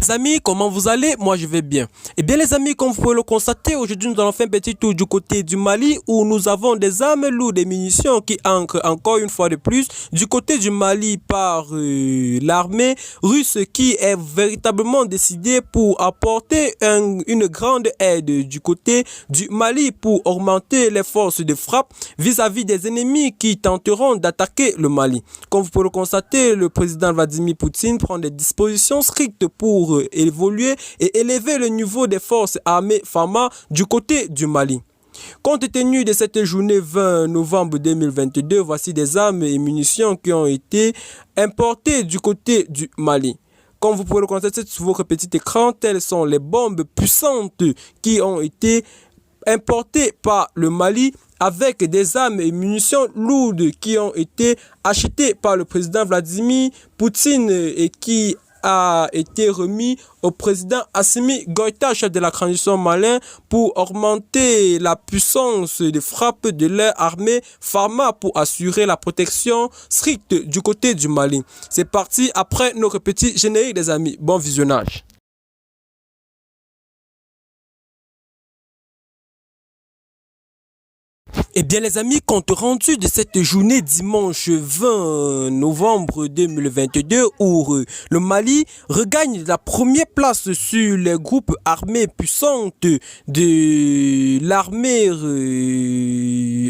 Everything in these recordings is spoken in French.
les amis, comment vous allez? Moi je vais bien. Eh bien les amis, comme vous pouvez le constater, aujourd'hui nous allons faire un petit tour du côté du Mali où nous avons des armes lourdes, des munitions qui ancrent encore une fois de plus du côté du Mali par l'armée russe qui est véritablement décidée pour apporter une grande aide du côté du Mali pour augmenter les forces de frappe vis-à-vis des ennemis qui tenteront d'attaquer le Mali. Comme vous pouvez le constater, le président Vladimir Poutine prend des dispositions strictes pour évoluer et élever le niveau des forces armées FAMA du côté du Mali. Compte tenu de cette journée 20 novembre 2022, voici des armes et munitions qui ont été importées du côté du Mali. Comme vous pouvez le constater sur votre petit écran, telles sont les bombes puissantes qui ont été importées par le Mali avec des armes et munitions lourdes qui ont été achetées par le président Vladimir Poutine et qui a été remis au président Assimi Goïta, chef de la transition malienne, pour augmenter la puissance de frappe de leur armée FAMA pour assurer la protection stricte du côté du Mali. C'est parti après notre petit générique des amis. Bon visionnage. Eh bien les amis, compte rendu de cette journée dimanche 20 novembre 2022 où le Mali regagne la première place sur les groupes armés puissantes de l'armée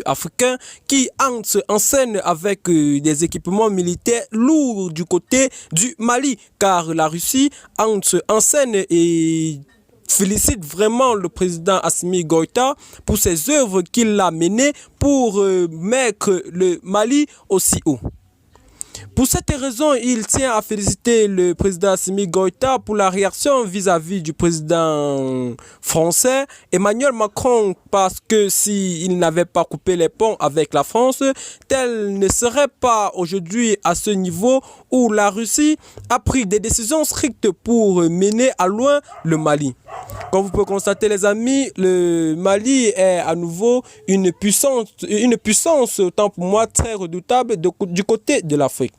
africaine qui entre en scène avec des équipements militaires lourds du côté du Mali, car la Russie entre en scène et félicite vraiment le président Assimi Goïta pour ses œuvres qu'il a menées pour mettre le Mali aussi haut. Pour cette raison, il tient à féliciter le président Assimi Goïta pour la réaction vis-à-vis du président français Emmanuel Macron, parce que s'il n'avait pas coupé les ponts avec la France, tel ne serait pas aujourd'hui à ce niveau où la Russie a pris des décisions strictes pour mener à loin le Mali. Comme vous pouvez constater les amis, le Mali est à nouveau une puissance autant pour moi très redoutable du côté de l'Afrique.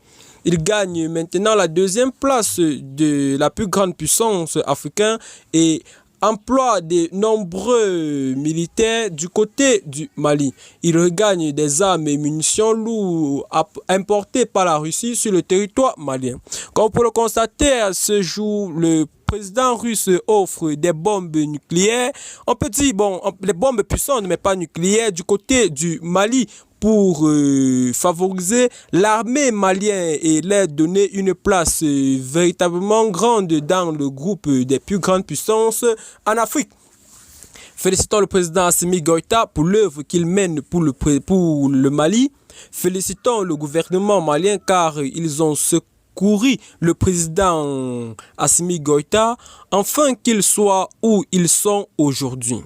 Il gagne maintenant la deuxième place de la plus grande puissance africaine et emploie de nombreux militaires du côté du Mali. Il regagne des armes et munitions lourdes importées par la Russie sur le territoire malien. Comme vous pouvez le constater, à ce jour, le président russe offre des bombes nucléaires. On peut dire, bon, les bombes puissantes, mais pas nucléaires, du côté du Mali pour favoriser l'armée malienne et leur donner une place véritablement grande dans le groupe des plus grandes puissances en Afrique. Félicitons le président Assimi Goïta pour l'œuvre qu'il mène pour le Mali. Félicitons le gouvernement malien car ils ont secouru le président Assimi Goïta afin qu'il soit où ils sont aujourd'hui.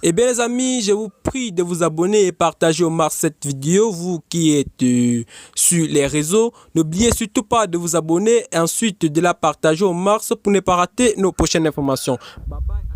Eh bien les amis, je vous prie de vous abonner et partager au max cette vidéo, vous qui êtes sur les réseaux. N'oubliez surtout pas de vous abonner et ensuite de la partager au max pour ne pas rater nos prochaines informations. Bye bye.